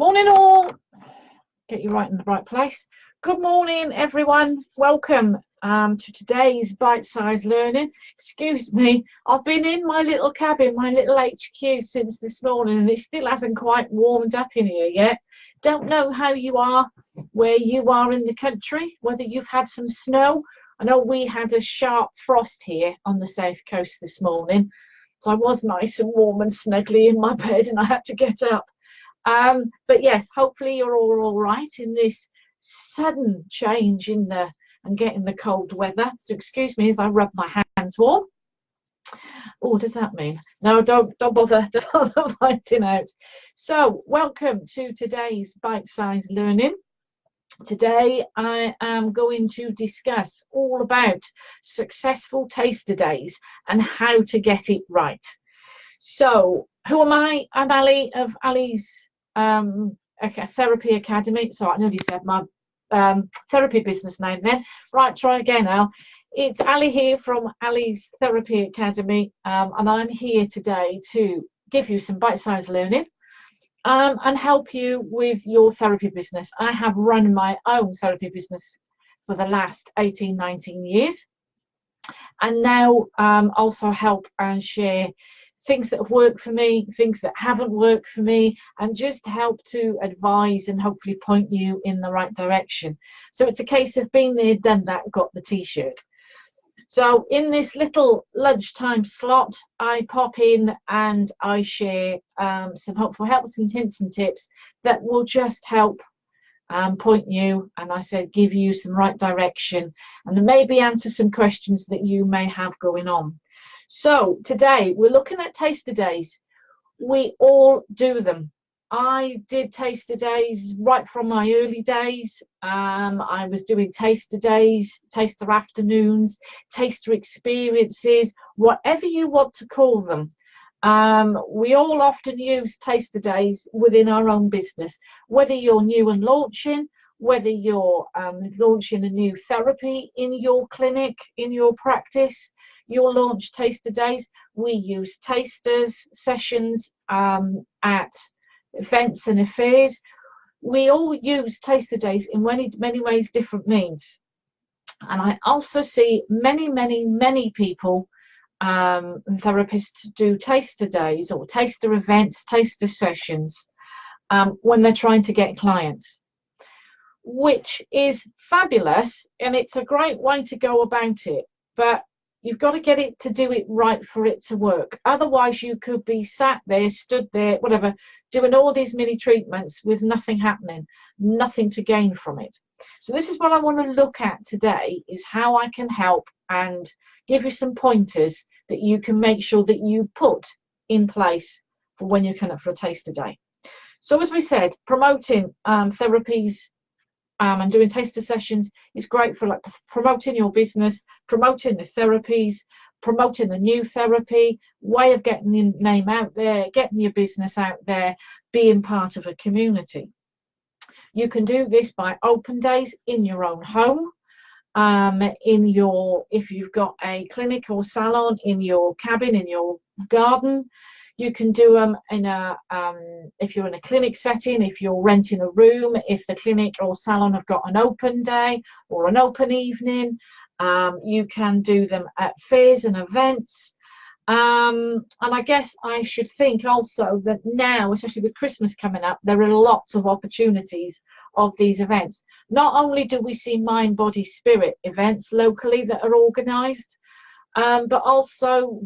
Morning all. Get you right in the right place. Good morning everyone. Welcome to today's Bite-Size Learning. Excuse me, I've been in my little cabin, my little HQ since this morning, and it still hasn't quite warmed up in here yet. Don't know how you are, where you are in the country, whether you've had some snow. I know we had a sharp frost here on the south coast this morning, so I was nice and warm and snuggly in my bed and I had to get up. But yes, hopefully you're all right in this sudden change in and getting the cold weather. So excuse me as I rub my hands warm. Oh, what does that mean? No, don't bother, don't bother biting out. So welcome to today's Bite-Size Learning. Today I am going to discuss all about successful taster days and how to get it right. So who am I? I'm Ali of Ali's Therapy Academy. So I nearly said my therapy business name then. Right, try again now. It's Ali here from Ali's Therapy Academy, and I'm here today to give you some bite-sized learning and help you with your therapy business. I have run my own therapy business for the last 18-19 years, and now also help and share things that have worked for me, things that haven't worked for me, and just help to advise and hopefully point you in the right direction. So it's a case of been there, done that, got the t-shirt. So in this little lunchtime slot, I pop in and I share some helpful helps and hints and tips that will just help point you, and I said give you some right direction and maybe answer some questions that you may have going on. So today we're looking at taster days. We all do them. I did taster days right from my early days. I was doing taster days, taster afternoons, taster experiences, whatever you want to call them. We all often use taster days within our own business, whether you're new and launching, whether you're launching a new therapy in your clinic, in your practice, your launch taster days. We use tasters sessions at events and affairs. We all use taster days in many ways, different means. And I also see many people, therapists, do taster days or taster events, taster sessions when they're trying to get clients, which is fabulous, and it's a great way to go about it, but you've got to get it to do it right for it to work. Otherwise you could be sat there, stood there, whatever, doing all these mini treatments with nothing happening, nothing to gain from it. So this is what I want to look at today, is how I can help and give you some pointers that you can make sure that you put in place for when you're coming up for a taster day. So as we said, promoting therapies and doing taster sessions is great for like promoting your business, promoting the therapies, promoting the new therapy, way of getting your name out there, getting your business out there, being part of a community. You can do this by open days in your own home, if you've got a clinic or salon, in your cabin, in your garden. You can do them in if you're in a clinic setting, if you're renting a room, if the clinic or salon have got an open day or an open evening. You can do them at fairs and events. And I guess I should think also that now, especially with Christmas coming up, there are lots of opportunities of these events. Not only do we see mind, body, spirit events locally that are organised, but also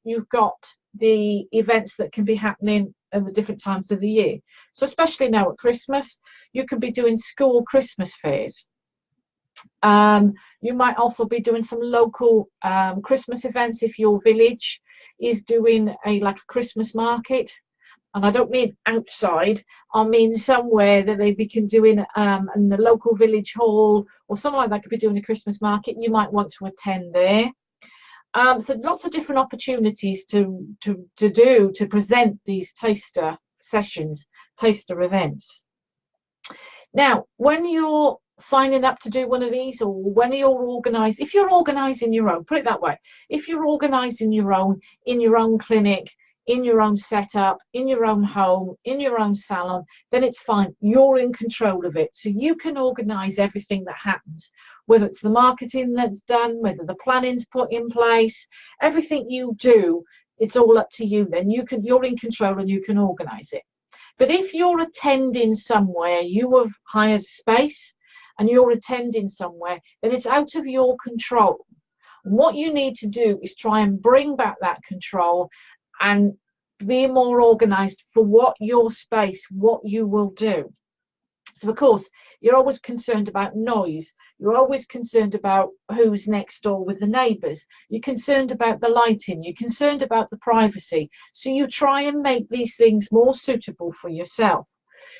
you've got the events that can be happening at the different times of the year. So especially now at Christmas, you could be doing school Christmas fairs. You might also be doing some local Christmas events if your village is doing like a Christmas market. And I don't mean outside, I mean somewhere that they can doing in the local village hall or something like that, could be doing a Christmas market. You might want to attend there. So lots of different opportunities to present these taster sessions, taster events. Now, when you're signing up to do one of these, or when you're organised, if you're organising your own, put it that way, if you're organising your own in your own clinic, in your own setup, in your own home, in your own salon, then it's fine. You're in control of it. So you can organize everything that happens, whether it's the marketing that's done, whether the planning's put in place, everything you do, it's all up to you then. You're in control and you can organize it. But if you're attending somewhere, you have hired a space and you're attending somewhere, then it's out of your control. What you need to do is try and bring back that control and be more organized for what your space, what you will do. So of course, you're always concerned about noise. You're always concerned about who's next door with the neighbours. You're concerned about the lighting. You're concerned about the privacy. So you try and make these things more suitable for yourself.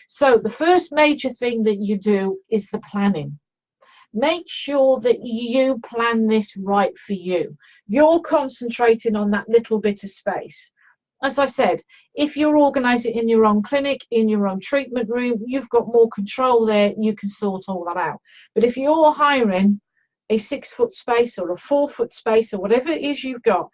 So the first major thing that you do is the planning. Make sure that you plan this right for you. You're concentrating on that little bit of space. As I've said, if you're organising in your own clinic, in your own treatment room, you've got more control there. You can sort all that out. But if you're hiring a 6-foot space or a 4-foot space or whatever it is you've got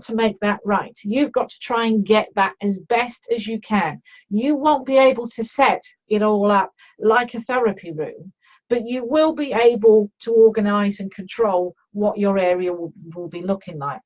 to make that right. You've got to try and get that as best as you can. You won't be able to set it all up like a therapy room, but you will be able to organise and control what your area will be looking like.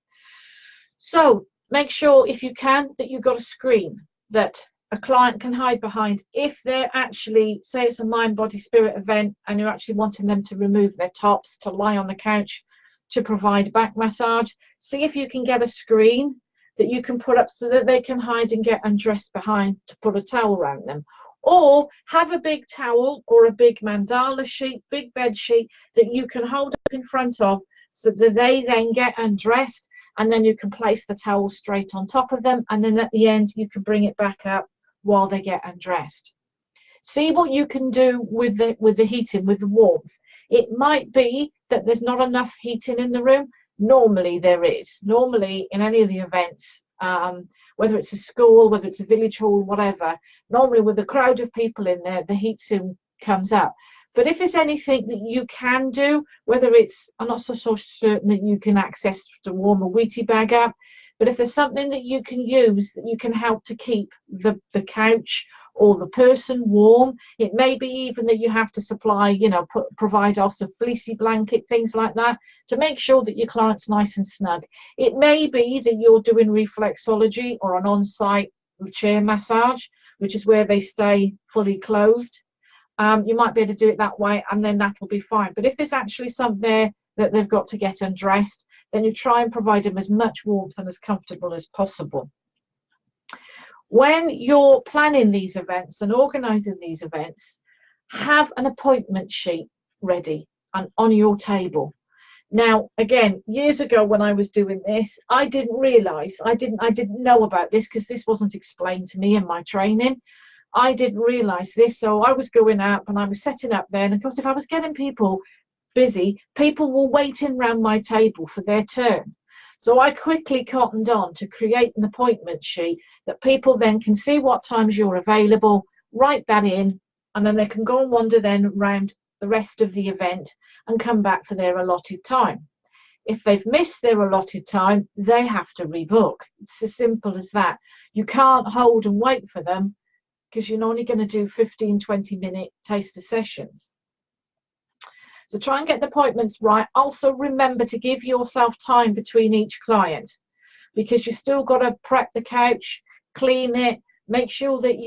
So make sure, if you can, that you've got a screen that a client can hide behind if they're actually, say it's a mind, body, spirit event and you're actually wanting them to remove their tops, to lie on the couch, to provide back massage. See if you can get a screen that you can put up so that they can hide and get undressed behind, to put a towel around them. Or have a big towel or a big mandala sheet, big bed sheet that you can hold up in front of so that they then get undressed, and then you can place the towel straight on top of them, and then at the end you can bring it back up while they get undressed. See what you can do with the heating, with the warmth. It might be that there's not enough heating in the room. Normally there is. Normally in any of the events, whether it's a school, whether it's a village hall, whatever, normally with a crowd of people in there, the heat soon comes up. But if there's anything that you can do, whether it's, I'm not so certain that you can access to warm a Wheatie bag up, but if there's something that you can use that you can help to keep the couch or the person warm, it may be even that you have to supply, provide also fleecy blanket, things like that, to make sure that your client's nice and snug. It may be that you're doing reflexology or an on-site chair massage, which is where they stay fully clothed. You might be able to do it that way, and then that will be fine. But if there's actually something there that they've got to get undressed, then you try and provide them as much warmth and as comfortable as possible. When you're planning these events and organising these events, have an appointment sheet ready and on your table. Now, again, years ago when I was doing this, I didn't realise, I didn't know about this because this wasn't explained to me in my training. I didn't realise this, so I was going up and I was setting up there, and of course if I was getting people busy, people were waiting around my table for their turn. So I quickly cottoned on to create an appointment sheet that people then can see what times you're available, write that in, and then they can go and wander then around the rest of the event and come back for their allotted time. If they've missed their allotted time, they have to rebook. It's as simple as that. You can't hold and wait for them, because you're only going to do 15-20 minute taster sessions. So try and get the appointments right. Also remember to give yourself time between each client, because you've still got to prep the couch, clean it, make sure that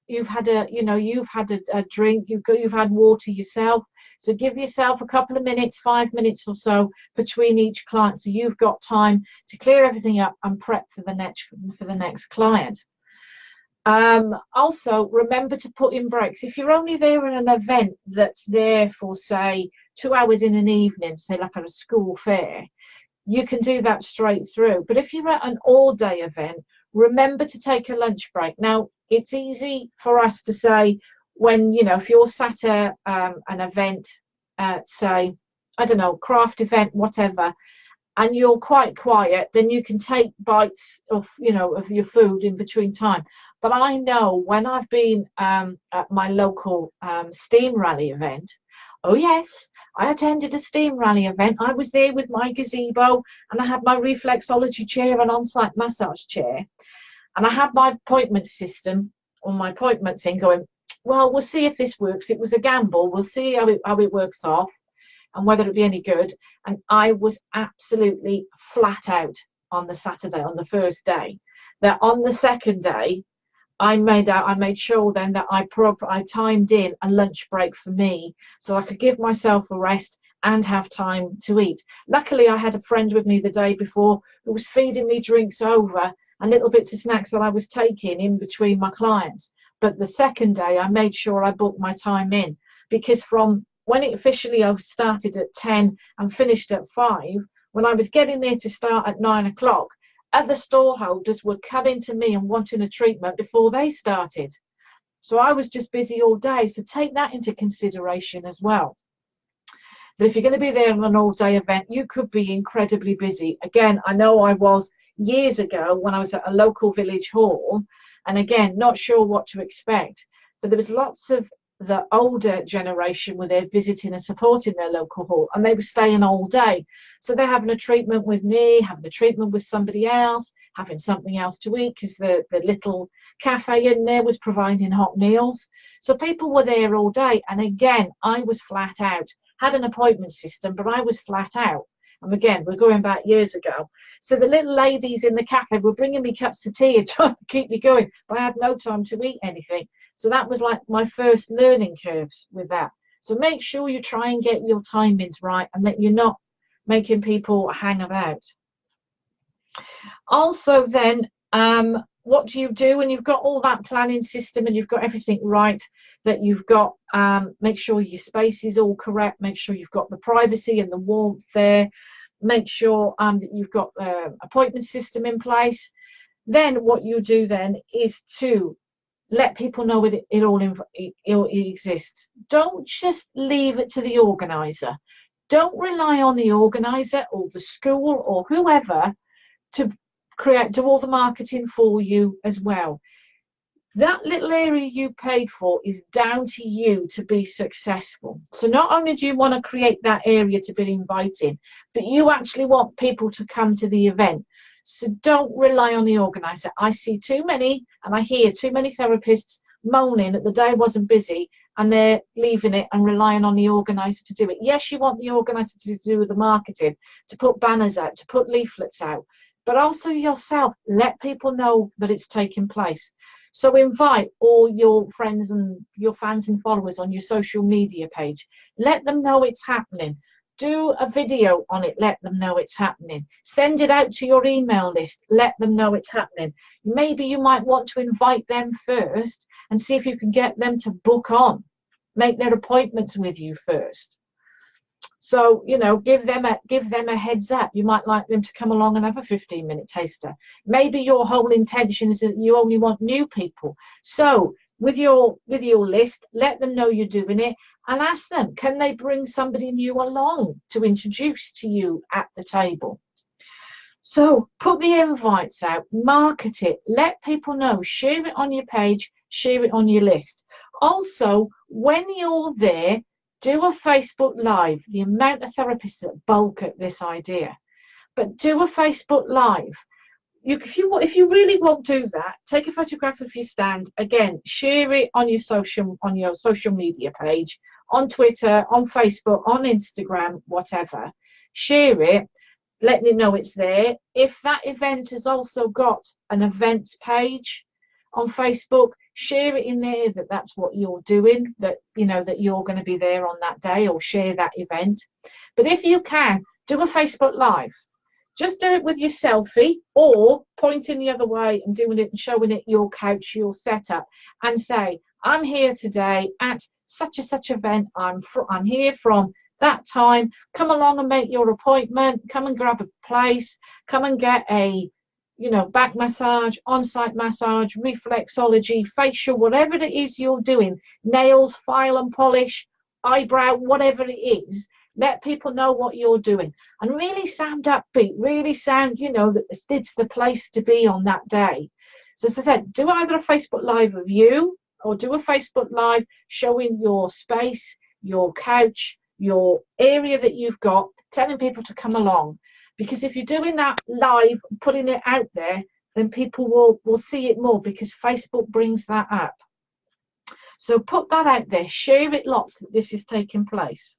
you've had a drink, you've had water yourself. So give yourself a couple of minutes, 5 minutes or so between each client, so you've got time to clear everything up and prep for the next client. Also remember to put in breaks. If you're only there in an event that's there for, say, 2 hours in an evening, say like at a school fair, you can do that straight through. But if you're at an all-day event, remember to take a lunch break. Now, it's easy for us to say when, if you're sat at an event, say, I don't know, craft event, whatever, and you're quite quiet, then you can take bites of your food in between time. But I know when I've been at my local steam rally event, Oh yes, I attended a steam rally event. I was there with my gazebo, and I had my reflexology chair and on-site massage chair, and I had my appointment system on my appointment thing going, well, we'll see if this works. It was a gamble. We'll see how it works off and whether it'd be any good. And I was absolutely flat out on the Saturday, on the first day. That on the second day, I made sure then that I timed in a lunch break for me so I could give myself a rest and have time to eat. Luckily, I had a friend with me the day before who was feeding me drinks over and little bits of snacks that I was taking in between my clients. But the second day, I made sure I booked my time in, because from when it officially started at 10 and finished at 5, when I was getting there to start at 9 o'clock, other storeholders were coming to me and wanting a treatment before they started. So I was just busy all day. So take that into consideration as well. That if you're going to be there on an all-day event, you could be incredibly busy. Again, I know I was years ago when I was at a local village hall, and again, not sure what to expect. But there was lots of the older generation were there visiting and supporting their local hall, and they were staying all day. So they're having a treatment with me, having a treatment with somebody else, having something else to eat, because the little cafe in there was providing hot meals. So people were there all day. And again, I was flat out. Had an appointment system, but I was flat out. And again, we're going back years ago. So the little ladies in the cafe were bringing me cups of tea and trying to keep me going, but I had no time to eat anything. So that was like my first learning curves with that. So make sure you try and get your timings right and that you're not making people hang about. Also then, what do you do when you've got all that planning system and you've got everything right, that you've got, make sure your space is all correct, make sure you've got the privacy and the warmth there, make sure that you've got appointment system in place. Then what you do then is to let people know it all exists. Don't just leave it to the organizer. Don't rely on the organizer or the school or whoever to do all the marketing for you as well. That little area you paid for is down to you to be successful. So not only do you want to create that area to be inviting, but you actually want people to come to the event. So don't rely on the organizer. I see too many, and I hear too many therapists moaning that the day wasn't busy and they're leaving it and relying on the organizer to do it. Yes, you want the organizer to do the marketing, to put banners out, to put leaflets out, but also yourself, let people know that it's taking place. So invite all your friends and your fans and followers on your social media page. Let them know it's happening. Do a video on it, let them know it's happening. Send it out to your email list, let them know it's happening. Maybe you might want to invite them first and see if you can get them to book on, make their appointments with you first. So, you know, give them a heads up. You might like them to come along and have a 15-minute taster. Maybe your whole intention is that you only want new people. So with your list, let them know you're doing it and ask them, can they bring somebody new along to introduce to you at the table? So put the invites out, market it, let people know, share it on your page, share it on your list. Also, when you're there, do a Facebook Live. The amount of therapists that balk at this idea, but do a Facebook Live. If you really won't do that, take a photograph of your stand. Again, share it on your social media page, on Twitter, on Facebook, on Instagram, whatever. Share it, letting you know it's there. If that event has also got an events page on Facebook, share it in there that that's what you're doing, that you know that you're going to be there on that day, or share that event. But if you can, do a Facebook Live. Just do it with your selfie, or pointing the other way and doing it and showing it your couch, your setup, and say, I'm here today at such and such event. I'm here from that time. Come along and make your appointment. Come and grab a place. Come and get a back massage, on-site massage, reflexology, facial, whatever it is you're doing, nails, file and polish, eyebrow, whatever it is. Let people know what you're doing and really sound upbeat, really sound, that it's the place to be on that day. So as I said, do either a Facebook Live of you or do a Facebook Live showing your space, your couch, your area that you've got, telling people to come along. Because if you're doing that live, putting it out there, then people will see it more, because Facebook brings that up. So put that out there, share it lots that this is taking place.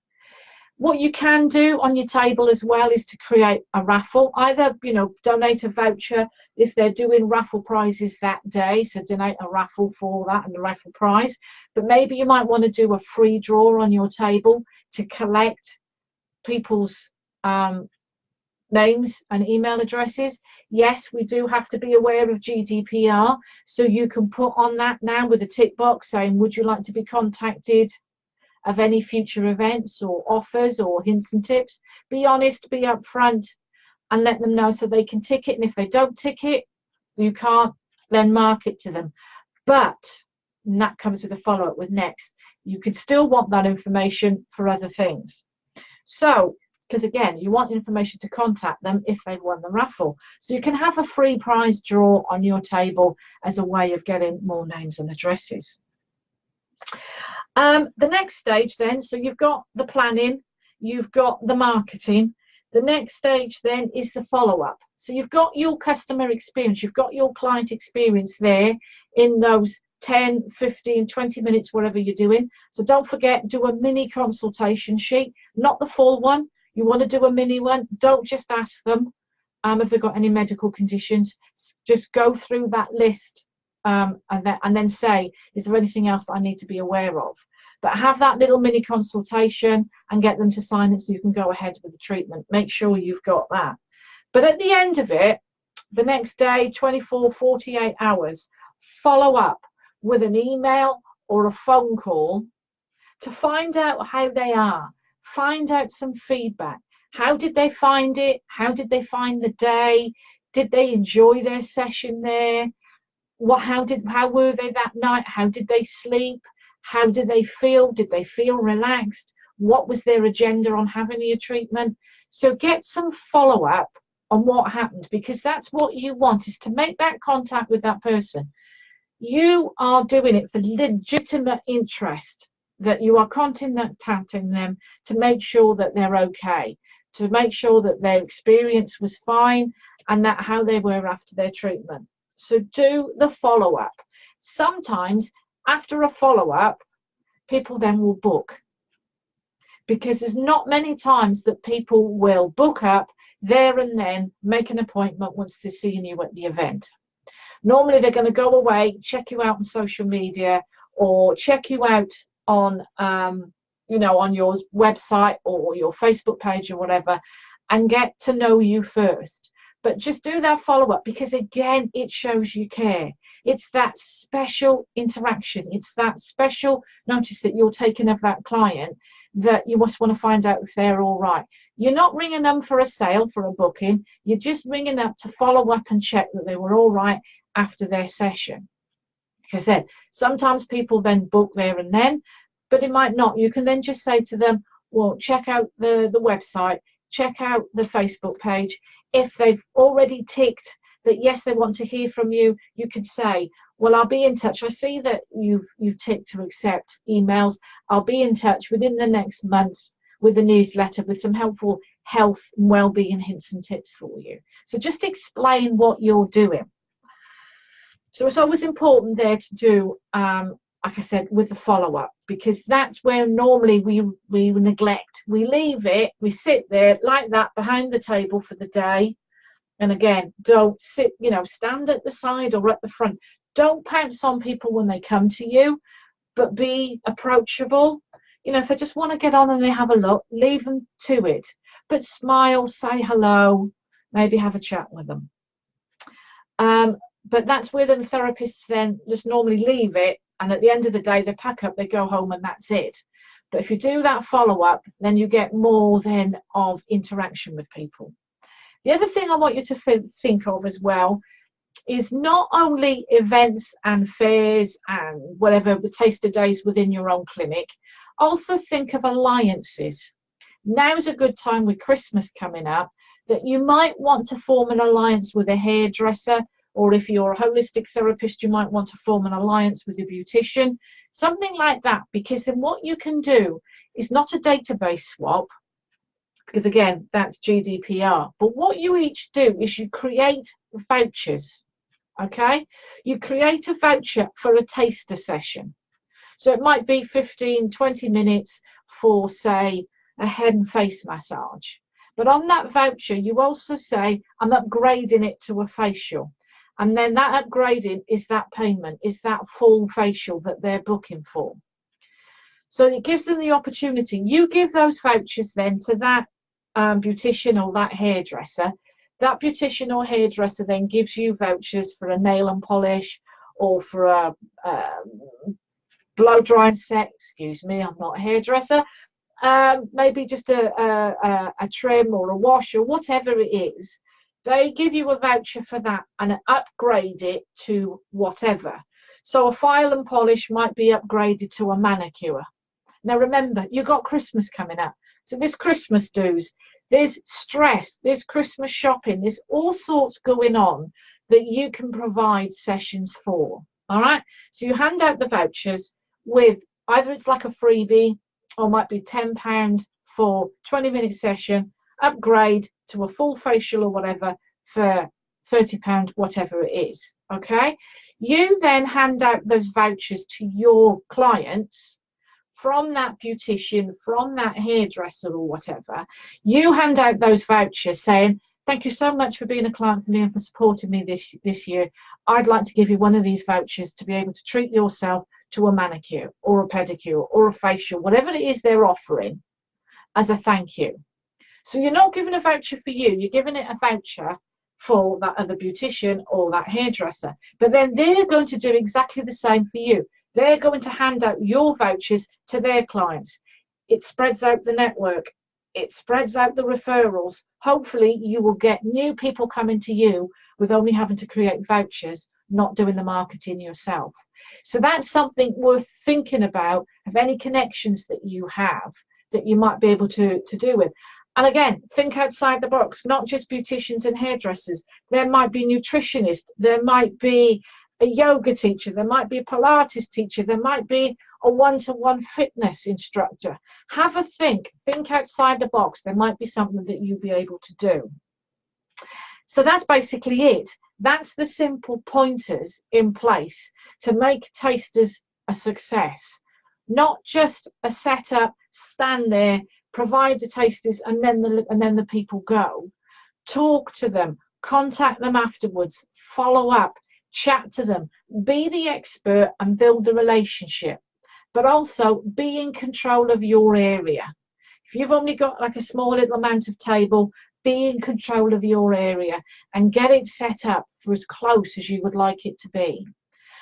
What you can do on your table as well is to create a raffle. Either, donate a voucher if they're doing raffle prizes that day, so donate a raffle for that and the raffle prize. But maybe you might want to do a free draw on your table to collect people's names and email addresses. Yes, we do have to be aware of GDPR, so you can put on that now with a tick box saying, would you like to be contacted of any future events or offers or hints and tips? Be honest, be upfront, and let them know so they can tick it. And if they don't tick it, you can't then mark it to them. But, and that comes with a follow-up with next, you could still want that information for other things. So, because again, you want information to contact them if they've won the raffle. So you can have a free prize draw on your table as a way of getting more names and addresses. The next stage then, so you've got the planning, you've got the marketing. The next stage then is the follow-up. So you've got your customer experience, you've got your client experience there in those 10, 15, 20 minutes, whatever you're doing. So don't forget, do a mini consultation sheet, not the full one. You want to do a mini one. Don't just ask them if they've got any medical conditions. Just go through that list and then say, is there anything else that I need to be aware of? But have that little mini consultation and get them to sign it so you can go ahead with the treatment. Make sure you've got that. But at the end of it, the next day, 24, 48 hours, follow up with an email or a phone call to find out how they are. Find out some feedback. How did they find it? How did they find the day? Did they enjoy their session there? How were they that night? How did they sleep? How did they feel? Did they feel relaxed? What was their agenda on having your treatment? So get some follow-up on what happened, because that's what you want, is to make that contact with that person. You are doing it for legitimate interest, that you are contacting them to make sure that they're okay, to make sure that their experience was fine and that how they were after their treatment. So do the follow-up. Sometimes after a follow-up, people then will book, because there's not many times that people will book up there and then, make an appointment once they're seeing you at the event. Normally they're going to go away, check you out on social media, or check you out on on your website or your Facebook page or whatever, and get to know you first. But just do that follow-up, because again, it shows you care. It's that special interaction, it's that special notice that you're taking of that client, that you must want to find out if they're all right. You're not ringing them for a sale, for a booking. You're just ringing up to follow up and check that they were all right after their session. Like I said, sometimes people then book there and then, but it might not. You can then just say to them, well, check out the website, check out the Facebook page. If they've already ticked that yes, they want to hear from you, you could say, well, I'll be in touch. I see that you've ticked to accept emails. I'll be in touch within the next month with a newsletter with some helpful health and well-being hints and tips for you. So just explain what you're doing. So it's always important there to do, like I said, with the follow-up, because that's where normally we neglect. We leave it, we sit there like that behind the table for the day. And again, don't sit, stand at the side or at the front. Don't pounce on people when they come to you, but be approachable. If they just want to get on and they have a look, leave them to it. But smile, say hello, maybe have a chat with them. But that's where the therapists then just normally leave it, and at the end of the day, they pack up, they go home, and that's it. But if you do that follow-up, then you get more then of interaction with people. The other thing I want you to think of as well is not only events and fairs and whatever, the taster days within your own clinic, also think of alliances. Now's a good time with Christmas coming up that you might want to form an alliance with a hairdresser or if you're a holistic therapist, you might want to form an alliance with a beautician, something like that, because then what you can do is not a database swap, because again, that's GDPR, but what you each do is you create vouchers. Okay, you create a voucher for a taster session. So it might be 15-20 minutes for, say, a head and face massage. But on that voucher, you also say, I'm upgrading it to a facial. And then that upgrading is that payment, is that full facial that they're booking for. So it gives them the opportunity. You give those vouchers then to that beautician or that hairdresser. That beautician or hairdresser then gives you vouchers for a nail and polish, or for a blow drying set. Excuse me, I'm not a hairdresser. Maybe just a trim or a wash or whatever it is. They give you a voucher for that and upgrade it to whatever. So a file and polish might be upgraded to a manicure. Now remember, you've got Christmas coming up. So there's Christmas dues, there's stress, there's Christmas shopping, there's all sorts going on that you can provide sessions for. All right. So you hand out the vouchers with either it's like a freebie, or might be £10 for 20-minute session, upgrade to a full facial or whatever for £30, whatever it is. Okay. You then hand out those vouchers to your clients from that beautician, from that hairdresser or whatever. You hand out those vouchers saying, thank you so much for being a client for me and for supporting me this year. I'd like to give you one of these vouchers to be able to treat yourself to a manicure or a pedicure or a facial, whatever it is they're offering, as a thank you. So you're not giving a voucher for you, you're giving it a voucher for that other beautician or that hairdresser. But then they're going to do exactly the same for you. They're going to hand out your vouchers to their clients. It spreads out the network. It spreads out the referrals. Hopefully you will get new people coming to you with only having to create vouchers, not doing the marketing yourself. So that's something worth thinking about, of any connections that you have that you might be able to do with. And again, think outside the box, not just beauticians and hairdressers. There might be nutritionists, there might be a yoga teacher, there might be a Pilates teacher, there might be a one-to-one fitness instructor. Have a think outside the box. There might be something that you'll be able to do. So that's basically it. That's the simple pointers in place to make tasters a success. Not just a setup, stand there, provide the tasters, and then the people go. Talk to them, contact them afterwards, follow up, chat to them, be the expert and build the relationship, but also be in control of your area. If you've only got like a small little amount of table, be in control of your area and get it set up for as close as you would like it to be.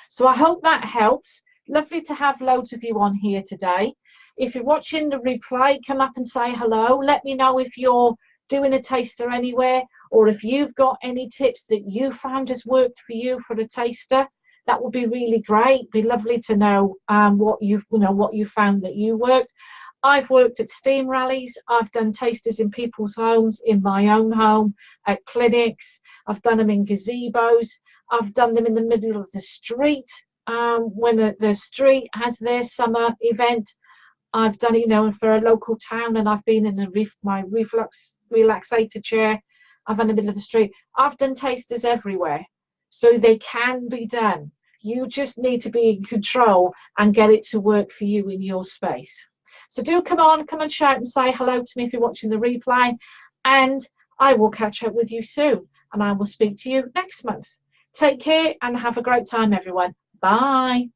So I hope that helps. Lovely to have loads of you on here today. If you're watching the replay, come up and say hello. Let me know if you're doing a taster anywhere, or if you've got any tips that you found has worked for you for a taster. That would be really great. Be lovely to know what you found that you worked. I've worked at steam rallies. I've done tasters in people's homes, in my own home, at clinics. I've done them in gazebos. I've done them in the middle of the street when the street has their summer event. I've done it, for a local town, and I've been in my relaxator chair. I've in the middle of the street. I've done tasters everywhere, so they can be done. You just need to be in control and get it to work for you in your space. So do come and shout and say hello to me if you're watching the replay, and I will catch up with you soon, and I will speak to you next month. Take care and have a great time, everyone. Bye.